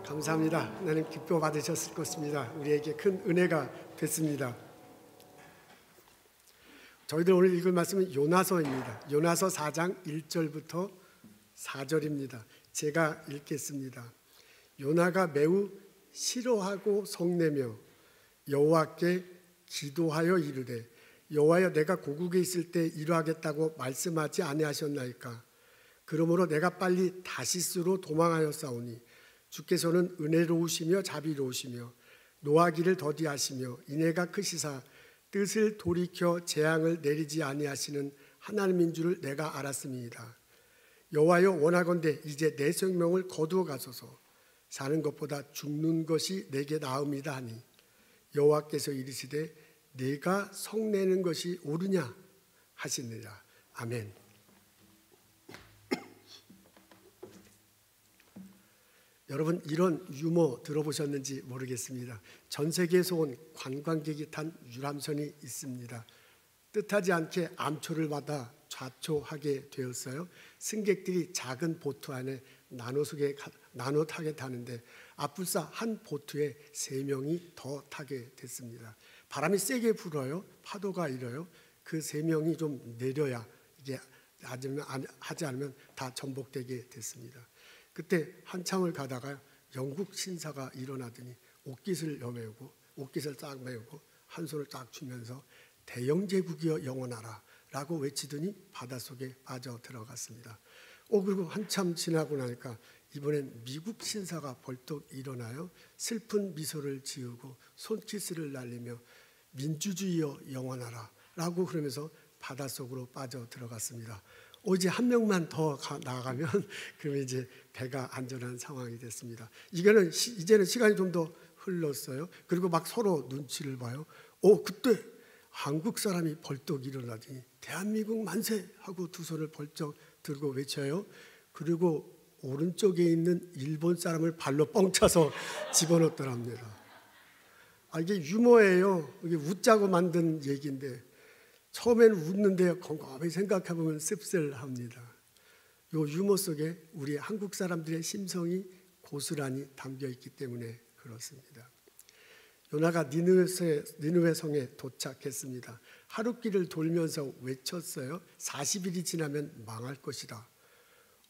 감사합니다. 하나님 기뻐 받으셨을 것입니다. 우리에게 큰 은혜가 됐습니다. 저희들 오늘 읽을 말씀은 요나서입니다. 요나서 4장 1절부터 4절입니다. 제가 읽겠습니다. 요나가 매우 싫어하고 성내며 여호와께 기도하여 이르되 여호와여 내가 고국에 있을 때 이러하겠다고 말씀하지 아니하셨나이까. 그러므로 내가 빨리 다시스로 도망하였사오니 주께서는 은혜로우시며 자비로우시며 노하기를 더디하시며 인애가 크시사 뜻을 돌이켜 재앙을 내리지 아니하시는 하나님인 줄을 내가 알았음이니이다. 여호와여 원하건대 이제 내 생명을 거두어 가소서. 사는 것보다 죽는 것이 내게 나음이다 하니 여호와께서 이르시되 내가 성내는 것이 옳으냐 하시니라. 아멘. 여러분 이런 유머 들어보셨는지 모르겠습니다. 전 세계에서 온 관광객이 탄 유람선이 있습니다. 뜻하지 않게 암초를 받아 좌초하게 되었어요. 승객들이 작은 보트 안에 나눠 타게 타는데 앞불사 한 보트에 3명이 더 타게 됐습니다. 바람이 세게 불어요. 파도가 일어요. 그 3명이 좀 내려야 이게 하지 않으면 다 전복되게 됐습니다. 그때 한참을 가다가 영국 신사가 일어나더니 옷깃을 여매우고 옷깃을 딱 메우고 한 손을 딱 주면서 대영제국이여 영원하라 라고 외치더니 바닷속에 빠져 들어갔습니다. 그리고 한참 지나고 나니까 이번엔 미국 신사가 벌떡 일어나요. 슬픈 미소를 지으고 손키스를 날리며 민주주의여 영원하라 라고 그러면서 바닷속으로 빠져 들어갔습니다. 이제 한 명만 더 나가면 그러면 이제 배가 안전한 상황이 됐습니다. 이제는 시간이 좀 더 흘렀어요. 그리고 막 서로 눈치를 봐요. 그때 한국 사람이 벌떡 일어나더니 대한민국 만세 하고 두 손을 벌쩍 들고 외쳐요. 그리고 오른쪽에 있는 일본 사람을 발로 뻥 차서 집어넣더랍니다. 이게 유머예요. 이게 웃자고 만든 얘기인데 처음에는 웃는데 곰곰이 생각해보면 씁쓸합니다. 이 유머 속에 우리 한국 사람들의 심성이 고스란히 담겨있기 때문에 그렇습니다. 요나가 니느웨 성에 도착했습니다. 하룻길을 돌면서 외쳤어요. 40일이 지나면 망할 것이다.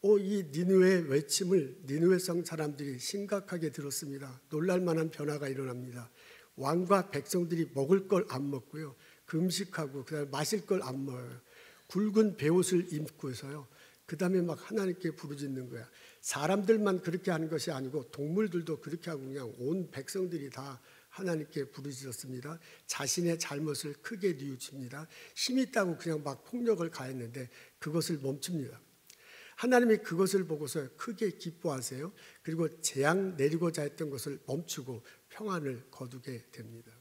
이 니느웨의 외침을 니느웨 성 사람들이 심각하게 들었습니다. 놀랄만한 변화가 일어납니다. 왕과 백성들이 먹을 걸 안 먹고요. 금식하고 그다음에 마실 걸 안 먹어요. 굵은 베옷을 입고서요. 그다음에 막 하나님께 부르짖는 거야. 사람들만 그렇게 하는 것이 아니고 동물들도 그렇게 하고 그냥 온 백성들이 다 하나님께 부르짖었습니다. 자신의 잘못을 크게 뉘우칩니다. 힘이 있다고 그냥 막 폭력을 가했는데 그것을 멈춥니다. 하나님이 그것을 보고서 크게 기뻐하세요. 그리고 재앙 내리고자 했던 것을 멈추고 평안을 거두게 됩니다.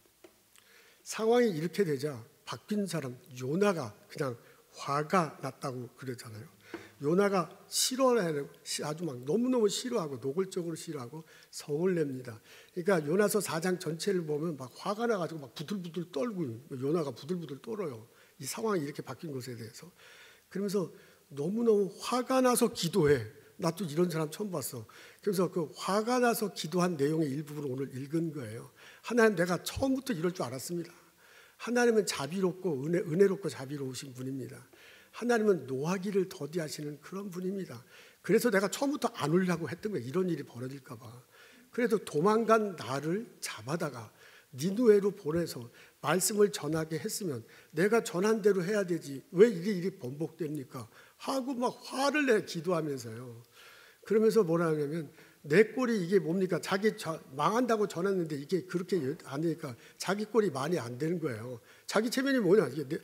상황이 이렇게 되자 바뀐 사람 요나가 그냥 화가 났다고 그러잖아요. 요나가 싫어하는 아주 막 너무너무 싫어하고 노골적으로 싫어하고 성을 냅니다. 그러니까 요나서 4장 전체를 보면 막 화가 나가지고 막 부들부들 떨고 요나가 부들부들 떨어요. 이 상황이 이렇게 바뀐 것에 대해서. 그러면서 너무너무 화가 나서 기도해. 나 또 이런 사람 처음 봤어. 그래서 그 화가 나서 기도한 내용의 일부분을 오늘 읽은 거예요. 하나님 내가 처음부터 이럴 줄 알았습니다. 하나님은 자비롭고 은혜롭고 자비로우신 분입니다. 하나님은 노하기를 더디하시는 그런 분입니다. 그래서 내가 처음부터 안 울려고 했던 거예요. 이런 일이 벌어질까 봐. 그래도 도망간 나를 잡아다가 니느웨로 보내서 말씀을 전하게 했으면 내가 전한 대로 해야 되지. 왜 이게 일이 번복됩니까? 하고 막 화를 내 기도하면서요. 그러면서 뭐라 하냐면 내 꼴이 이게 뭡니까? 자기 망한다고 전했는데 이게 그렇게 안 되니까 자기 꼴이 많이 안 되는 거예요. 자기 체면이 뭐냐? 이게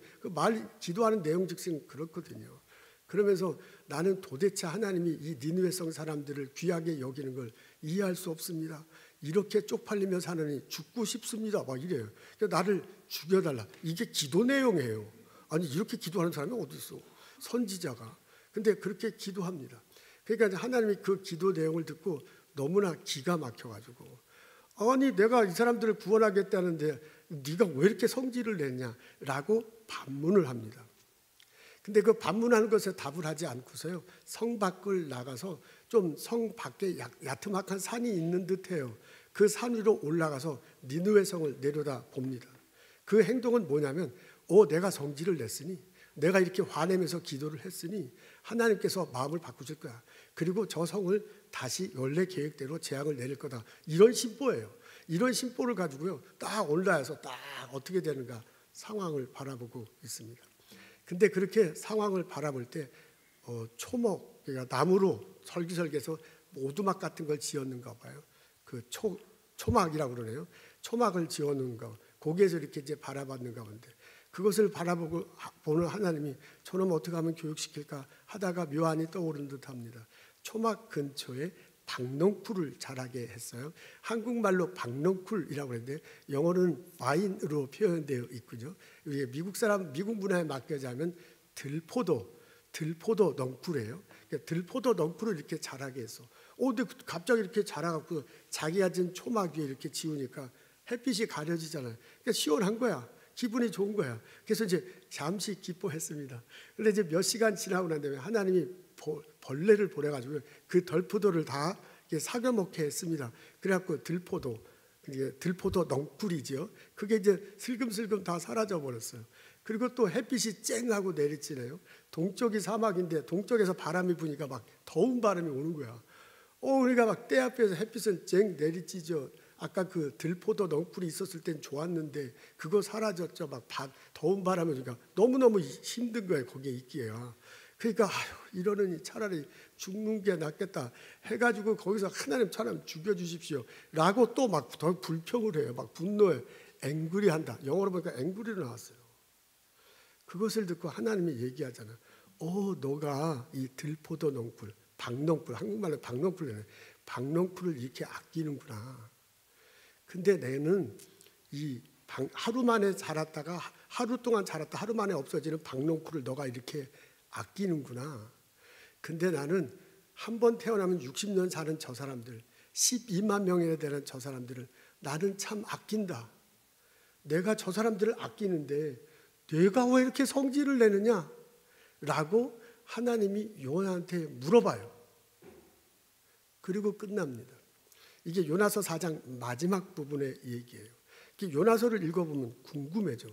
기도하는 내용 즉슨 그렇거든요. 그러면서 나는 도대체 하나님이 이 니느웨 성 사람들을 귀하게 여기는 걸 이해할 수 없습니다. 이렇게 쪽팔리며 사느니 죽고 싶습니다. 막 이래요. 그러니까 나를 죽여달라. 이게 기도 내용이에요. 아니 이렇게 기도하는 사람이 어디 있어? 선지자가. 근데 그렇게 기도합니다. 그러니까 하나님이 그 기도 내용을 듣고 너무나 기가 막혀가지고 아니 내가 이 사람들을 구원하겠다는데 네가 왜 이렇게 성질을 냈냐라고 반문을 합니다. 근데 그 반문하는 것에 답을 하지 않고서요 성 밖을 나가서 좀 성 밖에 야트막한 산이 있는 듯해요. 그 산 위로 올라가서 니느웨 성을 내려다 봅니다. 그 행동은 뭐냐면 내가 성질을 냈으니, 내가 이렇게 화내면서 기도를 했으니 하나님께서 마음을 바꾸실 거야. 그리고 저 성을 다시 원래 계획대로 재앙을 내릴 거다. 이런 심보예요. 이런 심보를 가지고요, 딱 올라와서 딱 어떻게 되는가 상황을 바라보고 있습니다. 근데 그렇게 상황을 바라볼 때 초목, 그러니까 나무로 설기설기해서 오두막 같은 걸 지었는가 봐요. 그 초막이라고 그러네요. 초막을 지어놓은가, 거기에서 이렇게 이제 바라봤는가 본데, 그것을 바라보고 보는 하나님이 저놈 어떻게 하면 교육시킬까 하다가 묘안이 떠오른 듯합니다. 초막 근처에 박넝쿨을 자라게 했어요. 한국말로 박넝쿨이라고 했는데 영어로는 와인으로 표현되어 있군요. 미국 문화에 맡겨자면 들포도 넝쿨이에요. 그러니까 들포도 넝쿨을 이렇게 자라게 했어. 근데 갑자기 이렇게 자라갖고 자기가 진 초막 위에 이렇게 지우니까 햇빛이 가려지잖아요. 그러니까 시원한 거야. 기분이 좋은 거야. 그래서 이제 잠시 기뻐했습니다. 그런데 이제 몇 시간 지나고 난 다음에 하나님이 벌레를 보내가지고 그 덜포도를 다 사겨 먹게 했습니다. 그래갖고 들포도 넝쿨이죠. 그게 이제 슬금슬금 다 사라져 버렸어요. 그리고 또 햇빛이 쨍하고 내리치네요. 동쪽이 사막인데 동쪽에서 바람이 부니까 막 더운 바람이 오는 거야. 우리가 막 때 앞에서 햇빛은 쨍 내리치죠. 아까 그 들포도 넝쿨이 있었을 땐 좋았는데 그거 사라졌죠. 막 더운 바람이 오니까 너무너무 힘든 거예요. 거기에 있기에요. 그러니까 이러느니 차라리 죽는 게 낫겠다 해가지고 거기서 하나님 차라리 죽여주십시오 라고 또 막 더 불평을 해요. 막 분노해. 앵그리 한다. 영어로 보니까 앵그리로 나왔어요. 그것을 듣고 하나님이 얘기하잖아요. 너가 이 들포도 넝쿨, 박넝쿨, 한국말로 박넝쿨이네. 박넝쿨을 이렇게 아끼는구나. 근데 내는 이 하루 만에 자랐다가 하루 동안 자랐다 하루 만에 없어지는 박넝쿨을 너가 이렇게 아끼는구나. 근데 나는 한 번 태어나면 60년 사는 저 사람들, 12만 명이나 되는 저 사람들을 나는 참 아낀다. 내가 저 사람들을 아끼는데 내가 왜 이렇게 성질을 내느냐? 라고 하나님이 요나한테 물어봐요. 그리고 끝납니다. 이게 요나서 4장 마지막 부분의 얘기예요. 요나서를 읽어보면 궁금해져.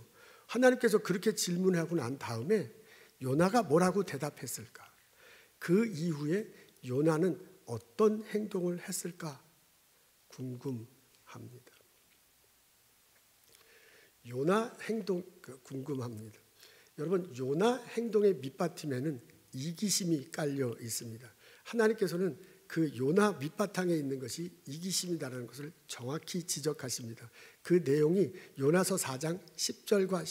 하나님께서 그렇게 질문하고 난 다음에 요나가 뭐라고 대답했을까? 그 이후에 요나는 어떤 행동을 했을까? 궁금합니다. 요나 행동 궁금합니다. 여러분, 요나 행동의 밑바탕에는 이기심이 깔려 있습니다. 하나님께서는 그 요나 밑바탕에 있는 것이 이기심이다라는 것을 정확히 지적하십니다. 그 내용이 요나서 4장 10절과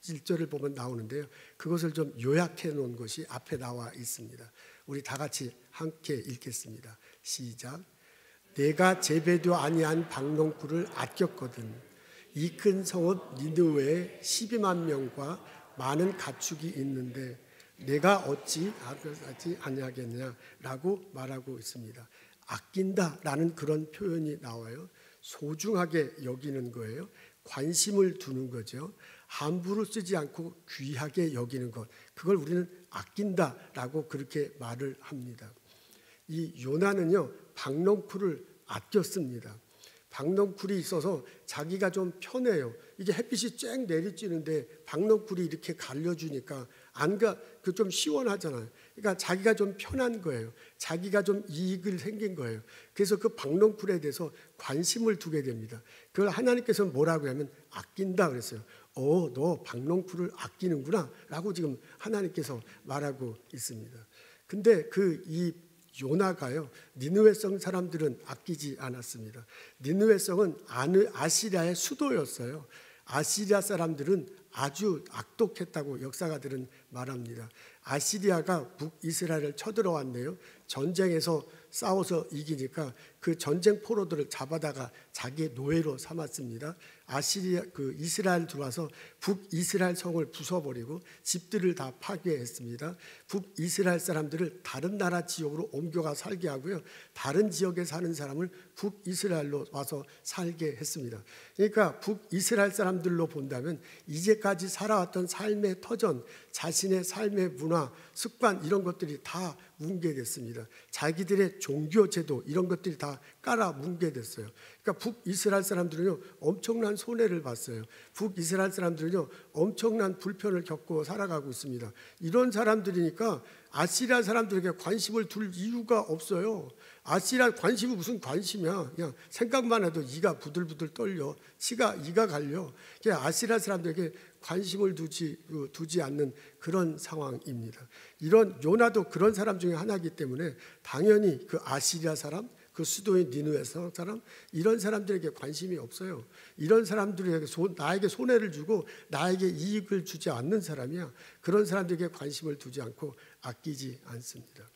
11절을 보면 나오는데요. 그것을 좀 요약해 놓은 것이 앞에 나와 있습니다. 우리 다 같이 함께 읽겠습니다. 시작. 내가 재배도 아니한 박농쿨을 아꼈거든. 이 큰 성읍 니느웨에 12만 명과 많은 가축이 있는데 내가 어찌 아끼지 아니하겠냐라고 말하고 있습니다. 아낀다라는 그런 표현이 나와요. 소중하게 여기는 거예요. 관심을 두는 거죠. 함부로 쓰지 않고 귀하게 여기는 것. 그걸 우리는 아낀다라고 그렇게 말을 합니다. 이 요나는요, 박농쿨을 아꼈습니다. 박넝쿨이 있어서 자기가 좀 편해요. 이게 햇빛이 쨍 내리쬐는데 박넝쿨이 이렇게 갈려주니까 좀 시원하잖아요. 그러니까 자기가 좀 편한 거예요. 자기가 좀 이익을 생긴 거예요. 그래서 그 박넝쿨에 대해서 관심을 두게 됩니다. 그걸 하나님께서 뭐라고 하면 아낀다 그랬어요. 너 박넝쿨을 아끼는구나 라고 지금 하나님께서 말하고 있습니다. 근데 이 요나가요, 니느웨 성 사람들은 아끼지 않았습니다. 니느웨 성은 아시리아의 수도였어요. 아시리아 사람들은 아주 악독했다고 역사가들은 말합니다. 아시리아가 북이스라엘을 쳐들어왔네요. 전쟁에서 싸워서 이기니까 그 전쟁 포로들을 잡아다가 자기의 노예로 삼았습니다. 아시리아 이스라엘 들어와서 북이스라엘 성을 부숴버리고 집들을 다 파괴했습니다. 북이스라엘 사람들을 다른 나라 지역으로 옮겨가 살게 하고요. 다른 지역에 사는 사람을 북이스라엘로 와서 살게 했습니다. 그러니까 북이스라엘 사람들로 본다면 이제까지 살아왔던 삶의 터전, 자신의 삶의 문화, 습관 이런 것들이 다 뭉개됐습니다. 자기들의 종교 제도 이런 것들이 다 깔아 뭉개됐어요. 그러니까 북이스라엘 사람들은요 엄청난 손해를 봤어요. 북이스라엘 사람들은요 엄청난 불편을 겪고 살아가고 있습니다. 이런 사람들이니까 아시리아 사람들에게 관심을 둘 이유가 없어요. 아시리아 관심이 무슨 관심이야. 그냥 생각만 해도 이가 부들부들 떨려. 이가 갈려. 그냥 아시리아 사람들에게 관심을 두지 않는 그런 상황입니다. 이런 요나도 그런 사람 중에 하나이기 때문에 당연히 그 아시리아 사람, 그 수도인 니느웨 사람 이런 사람들에게 관심이 없어요. 이런 사람들에게 나에게 손해를 주고 나에게 이익을 주지 않는 사람이야. 그런 사람들에게 관심을 두지 않고 아끼지 않습니다.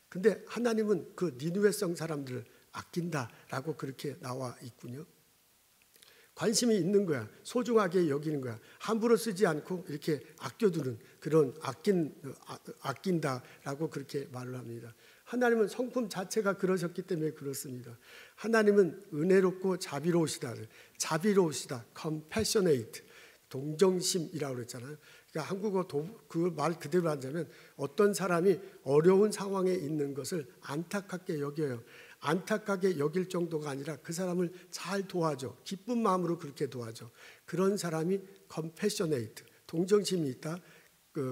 근데 하나님은 그 니느웨성 사람들을 아낀다라고 그렇게 나와 있군요. 관심이 있는 거야. 소중하게 여기는 거야. 함부로 쓰지 않고 이렇게 아껴두는 그런 아낀다라고 그렇게 말을 합니다. 하나님은 성품 자체가 그러셨기 때문에 그렇습니다. 하나님은 은혜롭고 자비로우시다. compassionate, 동정심이라고 그랬잖아요. 그러니까 한국어 그 말 그대로 하자면 어떤 사람이 어려운 상황에 있는 것을 안타깝게 여겨요. 안타깝게 여길 정도가 아니라 그 사람을 잘 도와줘. 기쁜 마음으로 그렇게 도와줘. 그런 사람이 compassionate, 동정심이 있다.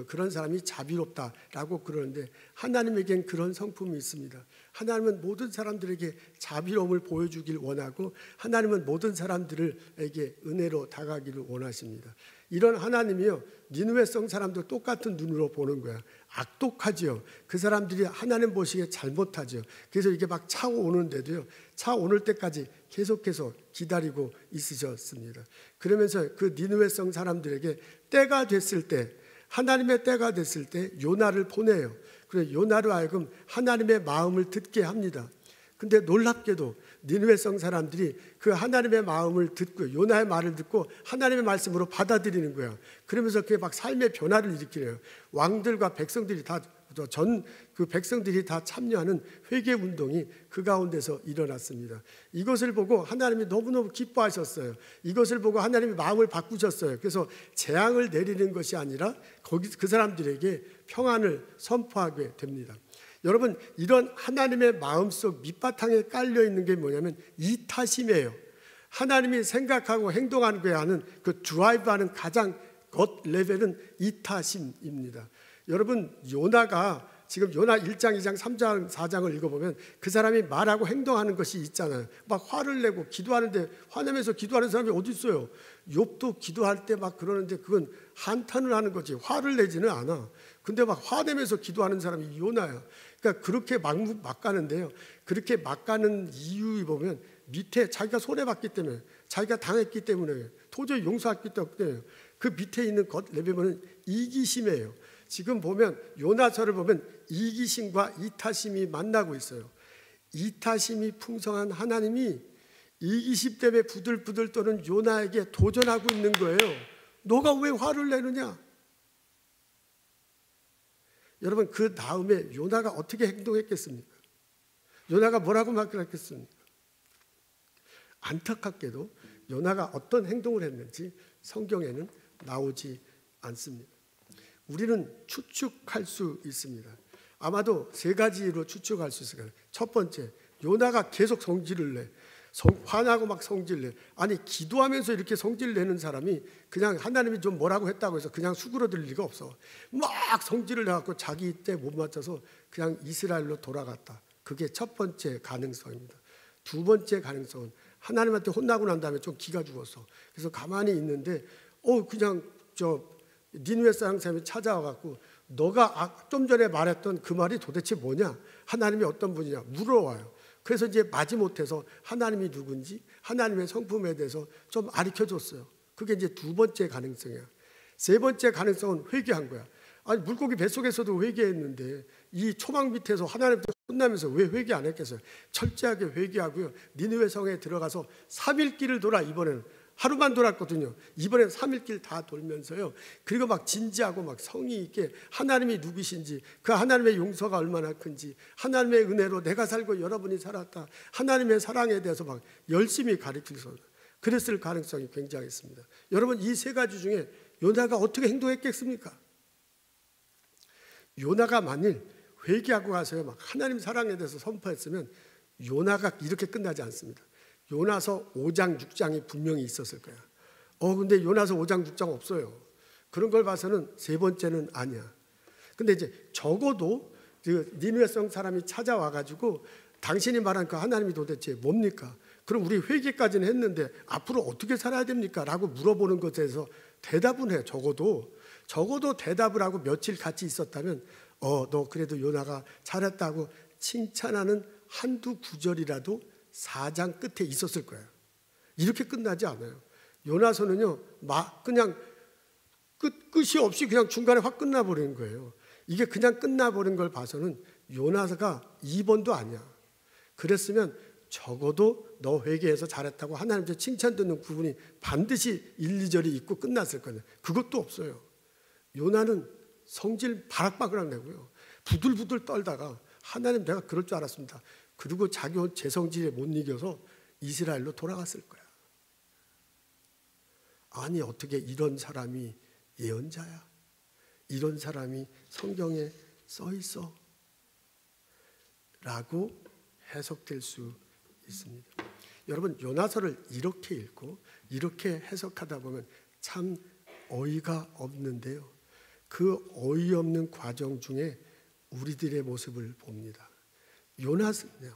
그런 사람이 자비롭다라고 그러는데 하나님에겐 그런 성품이 있습니다. 하나님은 모든 사람들에게 자비로움을 보여주길 원하고 하나님은 모든 사람들에게 은혜로 다가가기를 원하십니다. 이런 하나님이요 니느웨성 사람도 똑같은 눈으로 보는 거야. 악독하지요. 그 사람들이 하나님 보시기에 잘못하죠. 그래서 이게 막 차오는데도요 차오를 때까지 계속해서 기다리고 있으셨습니다. 그러면서 그 니느웨성 사람들에게 때가 됐을 때, 하나님의 때가 됐을 때 요나를 보내요. 그래서 요나로 하여금 하나님의 마음을 듣게 합니다. 근데 놀랍게도 니느웨성 사람들이 그 하나님의 마음을 듣고 요나의 말을 듣고 하나님의 말씀으로 받아들이는 거야. 그러면서 그게 막 삶의 변화를 일으키네요. 왕들과 백성들이 그 백성들이 다 참여하는 회개 운동이 그 가운데서 일어났습니다. 이것을 보고 하나님이 너무너무 기뻐하셨어요. 이것을 보고 하나님이 마음을 바꾸셨어요. 그래서 재앙을 내리는 것이 아니라 그 사람들에게 평안을 선포하게 됩니다. 여러분, 이런 하나님의 마음속 밑바탕에 깔려있는 게 뭐냐면 이타심이에요. 하나님이 생각하고 행동하는 거에 하는 그 드라이브하는 가장 겉 레벨은 이타심입니다. 여러분, 요나가 지금 요나 1장, 2장, 3장, 4장을 읽어보면 그 사람이 말하고 행동하는 것이 있잖아요. 막 화를 내고 기도하는데 화내면서 기도하는 사람이 어디 있어요? 욥도 기도할 때 막 그러는데 그건 한탄을 하는 거지 화를 내지는 않아. 근데 막 화내면서 기도하는 사람이 요나야. 그러니까 그렇게 막 가는데요. 그렇게 막 가는 이유 보면 밑에 자기가 손해봤기 때문에, 자기가 당했기 때문에, 도저히 용서했기 때문에 그 밑에 있는 것 레벨은 이기심이에요. 지금 보면 요나서를 보면 이기심과 이타심이 만나고 있어요. 이타심이 풍성한 하나님이 이기심 때문에 부들부들 떠는 요나에게 도전하고 있는 거예요. 너가 왜 화를 내느냐? 여러분, 그 다음에 요나가 어떻게 행동했겠습니까? 요나가 뭐라고 말했겠습니까? 안타깝게도 요나가 어떤 행동을 했는지 성경에는 나오지 않습니다. 우리는 추측할 수 있습니다. 아마도 세 가지로 추측할 수 있을 거예요. 첫 번째, 요나가 계속 성질을 내. 화나고 막 성질내. 아니, 기도하면서 이렇게 성질 내는 사람이 그냥 하나님이 좀 뭐라고 했다고 해서 그냥 수그러들 리가 없어. 막 성질을 내갖고 자기 때 못 맞춰서 그냥 이스라엘로 돌아갔다. 그게 첫 번째 가능성입니다. 두 번째 가능성은 하나님한테 혼나고 난 다음에 좀 기가 죽었어. 그래서 가만히 있는데 그냥 니느웨 사람이 찾아와갖고 너가 좀 전에 말했던 그 말이 도대체 뭐냐? 하나님이 어떤 분이냐? 물어와요. 그래서 이제 마지못해서 하나님이 누군지 하나님의 성품에 대해서 좀 가르쳐줬어요. 그게 이제 두 번째 가능성이야. 세 번째 가능성은 회개한 거야. 아니, 물고기 뱃속에서도 회개했는데 이 초막 밑에서 하나님한테 혼나면서 왜 회개 안 했겠어요? 철저하게 회개하고요. 니느웨 성에 들어가서 3일 길을 돌아. 이번에는 하루만 돌았거든요. 이번엔 3일 길 다 돌면서요. 그리고 막 진지하고 막 성의 있게 하나님이 누구신지, 그 하나님의 용서가 얼마나 큰지, 하나님의 은혜로 내가 살고 여러분이 살았다, 하나님의 사랑에 대해서 막 열심히 가르치면서 그랬을 가능성이 굉장했습니다. 여러분, 이 세 가지 중에 요나가 어떻게 행동했겠습니까? 요나가 만일 회개하고 가서요 막 하나님 사랑에 대해서 선포했으면 요나가 이렇게 끝나지 않습니다. 요나서 5장 6장이 분명히 있었을 거야. 근데 요나서 5장 6장 없어요. 그런 걸 봐서는 세 번째는 아니야. 근데 이제 적어도 니느웨 성 사람이 찾아와 가지고 당신이 말한 그 하나님이 도대체 뭡니까? 그럼 우리 회개까지는 했는데 앞으로 어떻게 살아야 됩니까? 라고 물어보는 것에 대해서 대답은 해요. 적어도 대답을 하고 며칠 같이 있었다면 너 그래도 요나가 잘했다고 칭찬하는 한두 구절이라도 4장 끝에 있었을 거예요. 이렇게 끝나지 않아요. 요나서는요 그냥 끝이 없이 그냥 중간에 확 끝나버리는 거예요. 이게 그냥 끝나버린 걸 봐서는 요나서가 2번도 아니야. 그랬으면 적어도 너 회개해서 잘했다고 하나님께 칭찬 듣는 부분이 반드시 1, 2절이 있고 끝났을 거예요. 그것도 없어요. 요나는 성질 바락바락 내고요, 부들부들 떨다가 하나님, 내가 그럴 줄 알았습니다. 그리고 자기 제 성질에 못 이겨서 이스라엘로 돌아갔을 거야. 아니, 어떻게 이런 사람이 예언자야? 이런 사람이 성경에 써 있어? 라고 해석될 수 있습니다. 여러분, 요나서를 이렇게 읽고 이렇게 해석하다 보면 참 어이가 없는데요, 그 어이없는 과정 중에 우리들의 모습을 봅니다. 요나서는요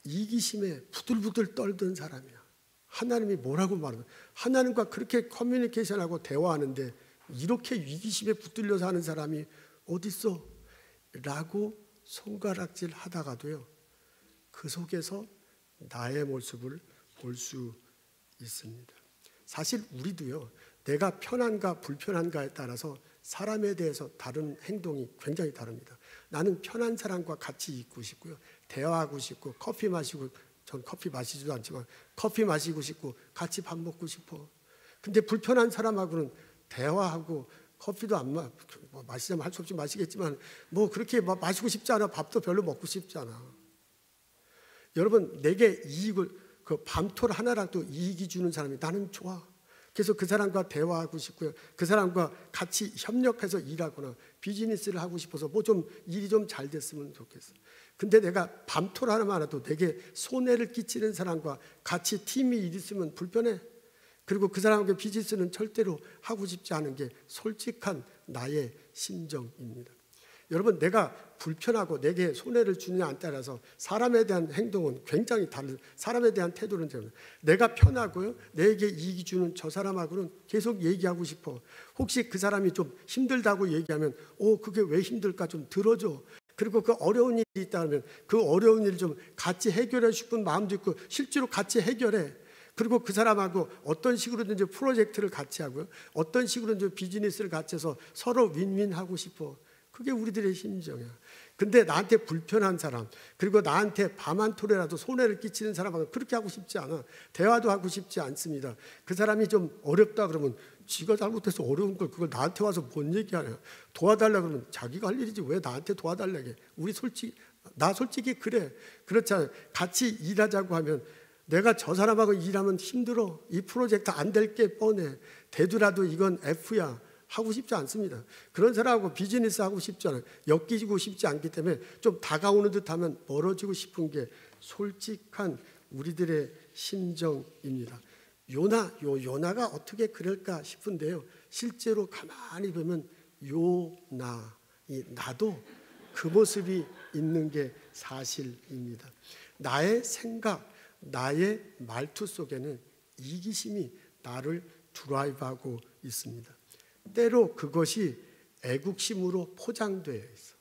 이기심에 부들부들 떨던 사람이야. 하나님이 뭐라고 말하면 하나님과 그렇게 커뮤니케이션하고 대화하는데 이렇게 이기심에 붙들려서 하는 사람이 어딨어? 라고 손가락질 하다가도요 그 속에서 나의 모습을 볼 수 있습니다. 사실 우리도요 내가 편한가 불편한가에 따라서 사람에 대해서 다른 행동이 굉장히 다릅니다. 나는 편한 사람과 같이 있고 싶고요, 대화하고 싶고, 커피 마시고, 전 커피 마시지도 않지만 커피 마시고 싶고 같이 밥 먹고 싶어. 근데 불편한 사람하고는 대화하고 커피도 안 마시자면 할 수 없이 마시겠지만 그렇게 마시고 싶지 않아. 밥도 별로 먹고 싶지 않아. 여러분, 내게 이익을, 그 밤톨 하나라도 이익이 주는 사람이 나는 좋아. 그래서 그 사람과 대화하고 싶고요, 그 사람과 같이 협력해서 일하거나 비즈니스를 하고 싶어서 좀 일이 좀 잘 됐으면 좋겠어. 근데 내가 밤톨 하나만 해도 내게 손해를 끼치는 사람과 같이 팀이 있으면 불편해. 그리고 그 사람과 비즈니스는 절대로 하고 싶지 않은 게 솔직한 나의 심정입니다. 여러분, 내가 불편하고 내게 손해를 주느냐에 따라서 사람에 대한 행동은 굉장히 다른, 사람에 대한 태도는 다릅니다. 내가 편하고요, 내게 이익이 주는 저 사람하고는 계속 얘기하고 싶어. 혹시 그 사람이 좀 힘들다고 얘기하면 그게 왜 힘들까 좀 들어줘. 그리고 그 어려운 일이 있다면 그 어려운 일을 좀 같이 해결해 싶은 마음도 있고 실제로 같이 해결해. 그리고 그 사람하고 어떤 식으로든지 프로젝트를 같이 하고요, 어떤 식으로든지 비즈니스를 같이 해서 서로 윈윈하고 싶어. 그게 우리들의 심정이야. 근데 나한테 불편한 사람, 그리고 나한테 밤 한 톨이라도 손해를 끼치는 사람하고 그렇게 하고 싶지 않아. 대화도 하고 싶지 않습니다. 그 사람이 좀 어렵다 그러면 지가 잘못해서 어려운 걸 그걸 나한테 와서 뭔 얘기하냐. 도와달라 그러면 자기가 할 일이지 왜 나한테 도와달라게. 나 솔직히 그래. 그렇잖아요. 같이 일하자고 하면 내가 저 사람하고 일하면 힘들어. 이 프로젝트 안 될 게 뻔해. 되더라도 이건 F야. 하고 싶지 않습니다. 그런 사람하고 비즈니스 하고 싶지 않아요. 엮이고 싶지 않기 때문에 좀 다가오는 듯 하면 멀어지고 싶은 게 솔직한 우리들의 심정입니다. 요나가 어떻게 그럴까 싶은데요, 실제로 가만히 보면 나도 그 모습이 있는 게 사실입니다. 나의 생각, 나의 말투 속에는 이기심이 나를 드라이브하고 있습니다. 때로 그것이 애국심으로 포장되어 있어.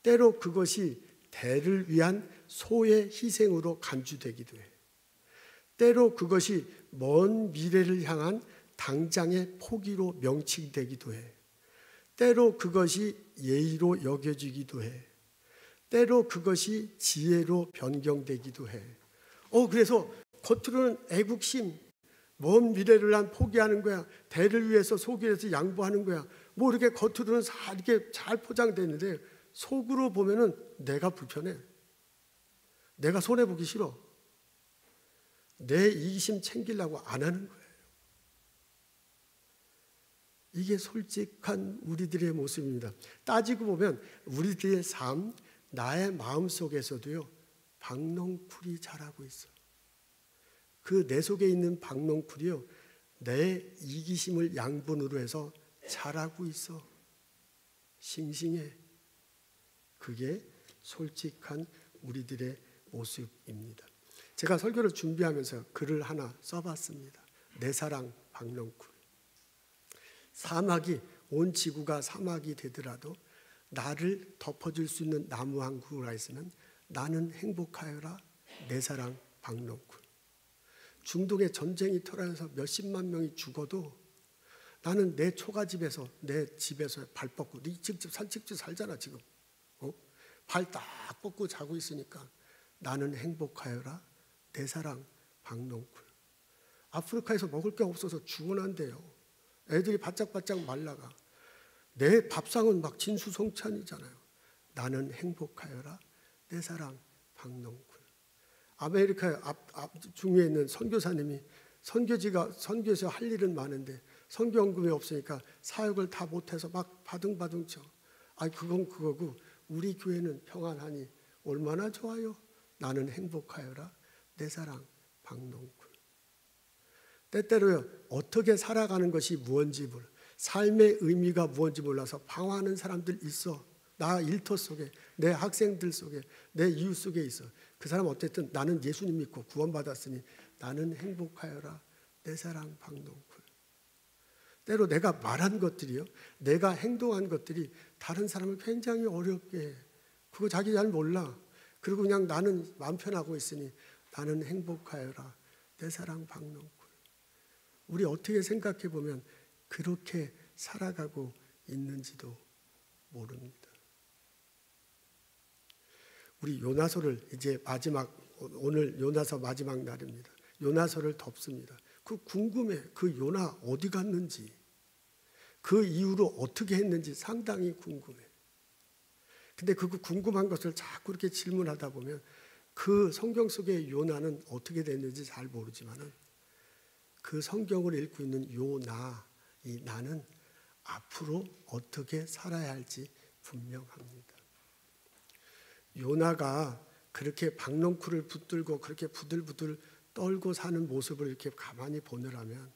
때로 그것이 대를 위한 소의 희생으로 간주되기도 해. 때로 그것이 먼 미래를 향한 당장의 포기로 명칭되기도 해. 때로 그것이 예의로 여겨지기도 해. 때로 그것이 지혜로 변경되기도 해. 그래서 겉으로는 애국심, 먼 미래를 난 포기하는 거야. 대를 위해서 속일해서 양보하는 거야. 뭐 이렇게 겉으로는 이렇게 잘 포장되는데 속으로 보면은 내가 불편해. 내가 손해보기 싫어. 내 이기심 챙기려고 안 하는 거예요. 이게 솔직한 우리들의 모습입니다. 따지고 보면 우리들의 삶, 나의 마음 속에서도요, 박농쿨이 자라고 있어. 그 내 속에 있는 박농쿨이요, 내 이기심을 양분으로 해서 자라고 있어. 싱싱해. 그게 솔직한 우리들의 모습입니다. 제가 설교를 준비하면서 글을 하나 써봤습니다. 내 사랑 박농쿨. 사막이, 온 지구가 사막이 되더라도 나를 덮어줄 수 있는 나무 한 그루가 있으면 나는 행복하여라. 내 사랑 박농쿨. 중동에 전쟁이 터져서 몇십만 명이 죽어도 나는 내 초가집에서, 내 집에서 발 뻗고, 네 직접 산책지 살잖아 지금. 발 딱 뻗고 자고 있으니까 나는 행복하여라. 내 사랑 박농쿨. 아프리카에서 먹을 게 없어서 죽어난대요. 애들이 바짝바짝 말라가. 내 밥상은 막 진수성찬이잖아요. 나는 행복하여라. 내 사랑 박농쿨. 아메리카 중에 있는 선교사님이 선교에서 할 일은 많은데 선교원금이 없으니까 사역을 다 못해서 막 바둥바둥 쳐. 그건 그거고 우리 교회는 평안하니 얼마나 좋아요. 나는 행복하여라. 내 사랑 박농쿨. 때때로요, 어떻게 살아가는 것이 무언지 몰라. 삶의 의미가 무언지 몰라서 방황하는 사람들 있어. 나 일터 속에, 내 학생들 속에, 내 이웃 속에 있어. 그 사람 어쨌든 나는 예수님 믿고 구원받았으니 나는 행복하여라. 내 사랑 박농쿨. 때로 내가 말한 것들이요, 내가 행동한 것들이 다른 사람을 굉장히 어렵게 해. 그거 자기 잘 몰라. 그리고 그냥 나는 마음 편하고 있으니 나는 행복하여라. 내 사랑 박농쿨. 우리 어떻게 생각해 보면 그렇게 살아가고 있는지도 모릅니다. 우리 요나서를 이제 오늘 요나서 마지막 날입니다. 요나서를 덮습니다. 궁금해. 그 요나 어디 갔는지, 그 이후로 어떻게 했는지 상당히 궁금해. 근데 그 궁금한 것을 자꾸 이렇게 질문하다 보면 그 성경 속의 요나는 어떻게 됐는지 잘 모르지만은 그 성경을 읽고 있는 이 나는 앞으로 어떻게 살아야 할지 분명합니다. 요나가 그렇게 박농쿨을 붙들고 그렇게 부들부들 떨고 사는 모습을 이렇게 가만히 보느라면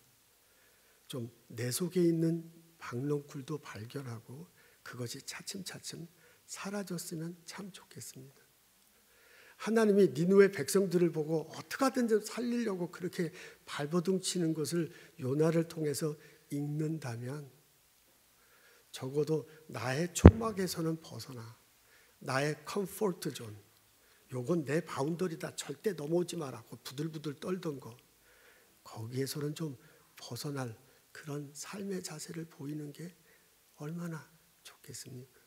좀 내 속에 있는 박농쿨도 발견하고 그것이 차츰차츰 사라졌으면 참 좋겠습니다. 하나님이 니느웨 백성들을 보고 어떻게 하든지 살리려고 그렇게 발버둥 치는 것을 요나를 통해서 읽는다면 적어도 나의 초막에서는 벗어나, 나의 컴포트 존, 요건 내 바운더리다, 절대 넘어오지 마라고 부들부들 떨던 거, 거기에서는 좀 벗어날 그런 삶의 자세를 보이는 게 얼마나 좋겠습니까?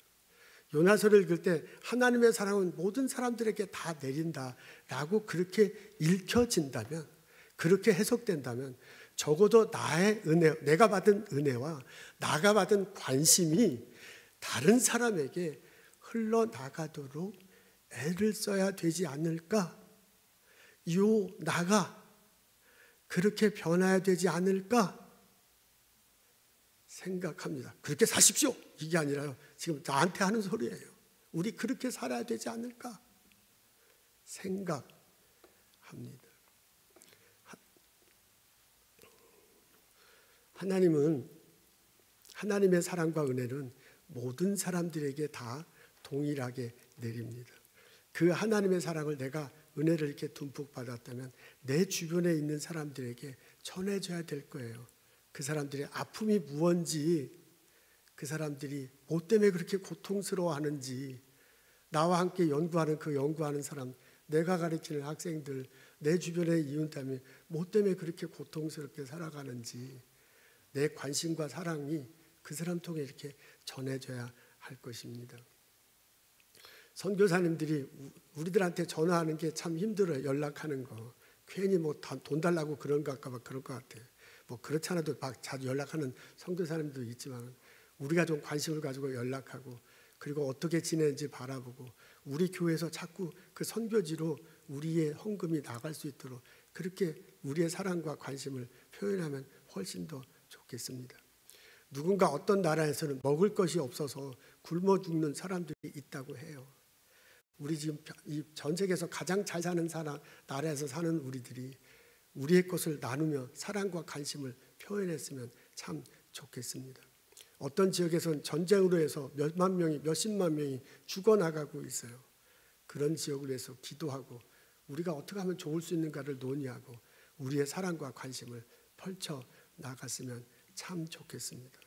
요나서를 읽을 때 하나님의 사랑은 모든 사람들에게 다 내린다라고 그렇게 읽혀진다면, 그렇게 해석된다면 적어도 나의 은혜, 내가 받은 은혜와 나가 받은 관심이 다른 사람에게 흘러나가도록 애를 써야 되지 않을까? 나가 그렇게 변해야 되지 않을까? 생각합니다. 그렇게 사십시오. 이게 아니라요, 지금 나한테 하는 소리예요. 우리 그렇게 살아야 되지 않을까? 생각합니다. 하나님의 사랑과 은혜는 모든 사람들에게 다 동일하게 내립니다. 그 하나님의 사랑을 내가 은혜를 이렇게 듬뿍 받았다면 내 주변에 있는 사람들에게 전해줘야 될 거예요. 그 사람들의 아픔이 무언지, 그 사람들이 뭐 때문에 그렇게 고통스러워하는지, 나와 함께 연구하는 사람, 내가 가르치는 학생들, 내 주변의 이웃들이 뭐 때문에 그렇게 고통스럽게 살아가는지 내 관심과 사랑이 그 사람 통해 이렇게 전해져야 할 것입니다. 선교사님들이 우리들한테 전화하는 게 참 힘들어요. 연락하는 거. 괜히 뭐 돈 달라고 그런가 봐 그럴 것 같아요. 뭐 그렇지 않아도 막 자주 연락하는 선교사님도 있지만 우리가 좀 관심을 가지고 연락하고 그리고 어떻게 지내는지 바라보고 우리 교회에서 자꾸 그 선교지로 우리의 헌금이 나갈 수 있도록 그렇게 우리의 사랑과 관심을 표현하면 훨씬 더 좋겠습니다. 누군가 어떤 나라에서는 먹을 것이 없어서 굶어 죽는 사람들이 있다고 해요. 우리 지금 이 전 세계에서 가장 잘 사는 나라에서 사는 우리들이 우리의 것을 나누며 사랑과 관심을 표현했으면 참 좋겠습니다. 어떤 지역에서는 전쟁으로 해서 몇만 명이 몇십만 명이 죽어나가고 있어요. 그런 지역을 위해서 기도하고 우리가 어떻게 하면 좋을 수 있는가를 논의하고 우리의 사랑과 관심을 펼쳐 나갔으면 참 좋겠습니다.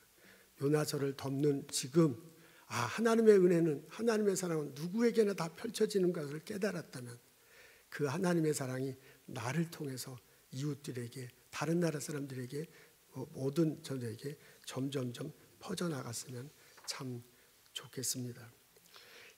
요나서를 덮는 지금 하나님의 은혜는 하나님의 사랑은 누구에게나 다 펼쳐지는 것을 깨달았다면 그 하나님의 사랑이 나를 통해서 이웃들에게 다른 나라 사람들에게 모든 전에게 점점점 퍼져나갔으면 참 좋겠습니다.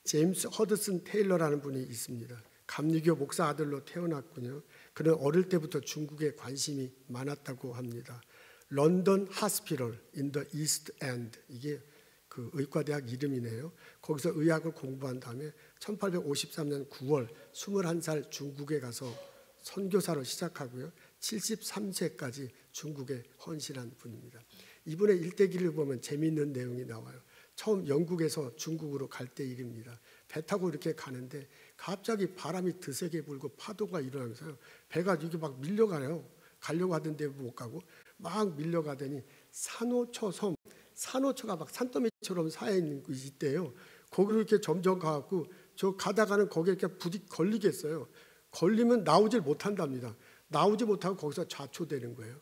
제임스 허드슨 테일러라는 분이 있습니다. 감리교 목사 아들로 태어났군요. 그는 어릴 때부터 중국에 관심이 많았다고 합니다. 런던 하스피럴 인 더 이스트 엔드 이게 그 의과대학 이름이네요. 거기서 의학을 공부한 다음에 1853년 9월 21살 중국에 가서 선교사로 시작하고요. 73세까지 중국에 헌신한 분입니다. 이분의 일대기를 보면 재미있는 내용이 나와요. 처음 영국에서 중국으로 갈 때 일입니다. 배 타고 이렇게 가는데 갑자기 바람이 드세게 불고 파도가 일어나면서 배가 이렇게 막 밀려가요. 가려고 하던데 못 가고 막 밀려가더니 산호초 섬, 산호초가 막 산더미처럼 쌓여 있는 곳이 있대요. 거기로 이렇게 점점 가갖고 저 가다가는 거기에 이렇게 부디 걸리겠어요. 걸리면 나오질 못한답니다. 나오지 못하고 거기서 좌초되는 거예요.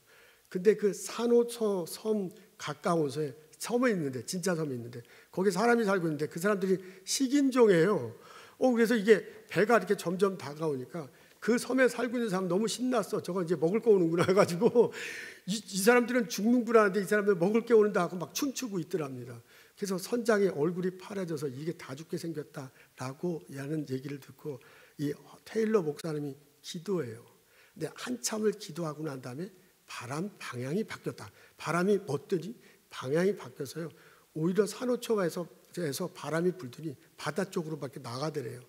근데 그 산호초 섬 가까운 섬에 있는데 진짜 섬이 있는데 거기 사람이 살고 있는데 그 사람들이 식인종이에요. 그래서 이게 배가 이렇게 점점 다가오니까 그 섬에 살고 있는 사람 너무 신났어. 저거 이제 먹을 거 오는구나 해가지고 이 사람들은 죽는구나 하는데 이 사람들 먹을 게 오는다 하고 막 춤추고 있더랍니다. 그래서 선장의 얼굴이 파래져서 이게 다 죽게 생겼다라고 하는 얘기를 듣고 이 테일러 목사님이 기도해요. 근데 한참을 기도하고 난 다음에 바람 방향이 바뀌었다. 바람이 뻗더니 방향이 바뀌어서요. 오히려 산호초가에서 바람이 불더니 바다 쪽으로밖에 나가더래요.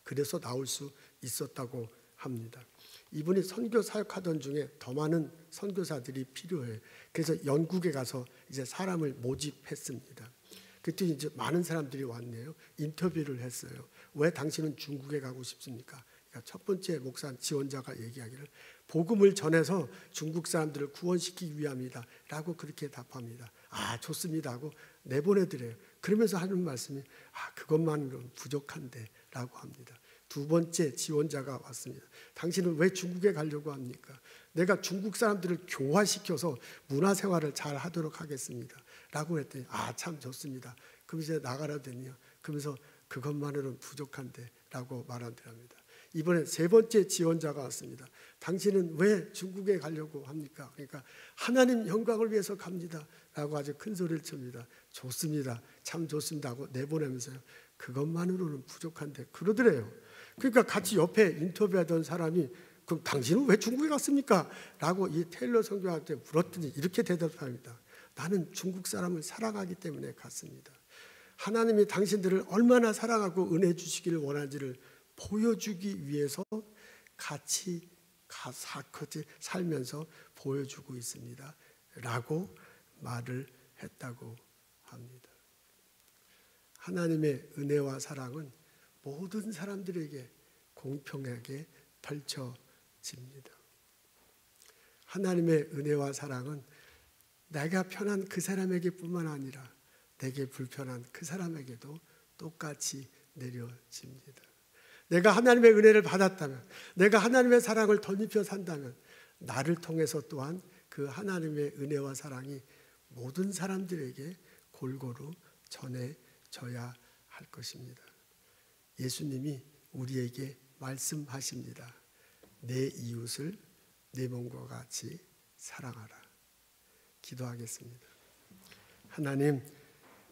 그래서 나올 수 있었다고 합니다. 이분이 선교 사역하던 중에 더 많은 선교사들이 필요해요. 그래서 영국에 가서 이제 사람을 모집했습니다. 그때 이제 많은 사람들이 왔네요. 인터뷰를 했어요. 왜 당신은 중국에 가고 싶습니까? 그러니까 첫 번째 목사 지원자가 얘기하기를 복음을 전해서 중국 사람들을 구원시키기 위함이다 라고 그렇게 답합니다. 좋습니다 하고 내보내드려요. 그러면서 하는 말씀이 그것만으로는 부족한데 라고 합니다. 두 번째 지원자가 왔습니다. 당신은 왜 중국에 가려고 합니까? 내가 중국 사람들을 교화시켜서 문화생활을 잘 하도록 하겠습니다 라고 했더니 참 좋습니다. 그럼 이제 나가라더니요. 그러면서 그것만으로는 부족한데 라고 말하더랍니다. 이번에 세 번째 지원자가 왔습니다. 당신은 왜 중국에 가려고 합니까? 그러니까 하나님 영광을 위해서 갑니다 라고 아주 큰 소리를 칩니다. 좋습니다. 참 좋습니다 하고 내보내면서요. 그것만으로는 부족한데 그러더래요. 그러니까 같이 옆에 인터뷰하던 사람이 그럼 당신은 왜 중국에 갔습니까? 라고 이 테일러 선교사한테 물었더니 이렇게 대답합니다. 나는 중국 사람을 사랑하기 때문에 갔습니다. 하나님이 당신들을 얼마나 사랑하고 은혜 주시기를 원하는지를 보여주기 위해서 같이 살면서 보여주고 있습니다 라고 말을 했다고 합니다. 하나님의 은혜와 사랑은 모든 사람들에게 공평하게 펼쳐집니다. 하나님의 은혜와 사랑은 내가 편한 그 사람에게 뿐만 아니라 내게 불편한 그 사람에게도 똑같이 내려집니다. 내가 하나님의 은혜를 받았다면, 내가 하나님의 사랑을 덧입혀 산다면 나를 통해서 또한 그 하나님의 은혜와 사랑이 모든 사람들에게 골고루 전해져야 할 것입니다. 예수님이 우리에게 말씀하십니다. 내 이웃을 내 몸과 같이 사랑하라. 기도하겠습니다. 하나님,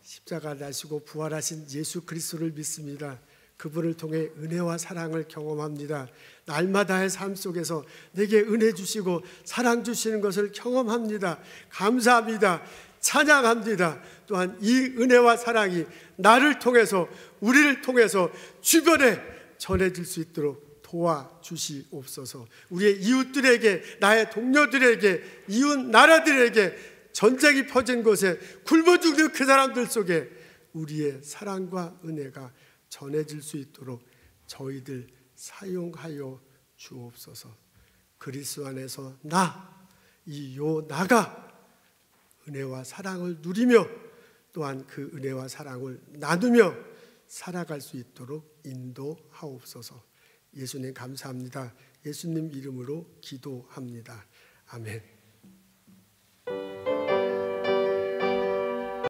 십자가 나시고 부활하신 예수 그리스도를 믿습니다. 그분을 통해 은혜와 사랑을 경험합니다. 날마다의 삶 속에서 내게 은혜 주시고 사랑 주시는 것을 경험합니다. 감사합니다. 찬양합니다. 또한 이 은혜와 사랑이 나를 통해서, 우리를 통해서 주변에 전해질 수 있도록 도와주시옵소서. 우리의 이웃들에게, 나의 동료들에게, 이웃 나라들에게, 전쟁이 퍼진 곳에 굶어 죽는 그 사람들 속에 우리의 사랑과 은혜가 전해질 수 있도록 저희들 사용하여 주옵소서. 그리스도 안에서 나가 은혜와 사랑을 누리며 또한 그 은혜와 사랑을 나누며 살아갈 수 있도록 인도하옵소서. 예수님 감사합니다. 예수님 이름으로 기도합니다. 아멘.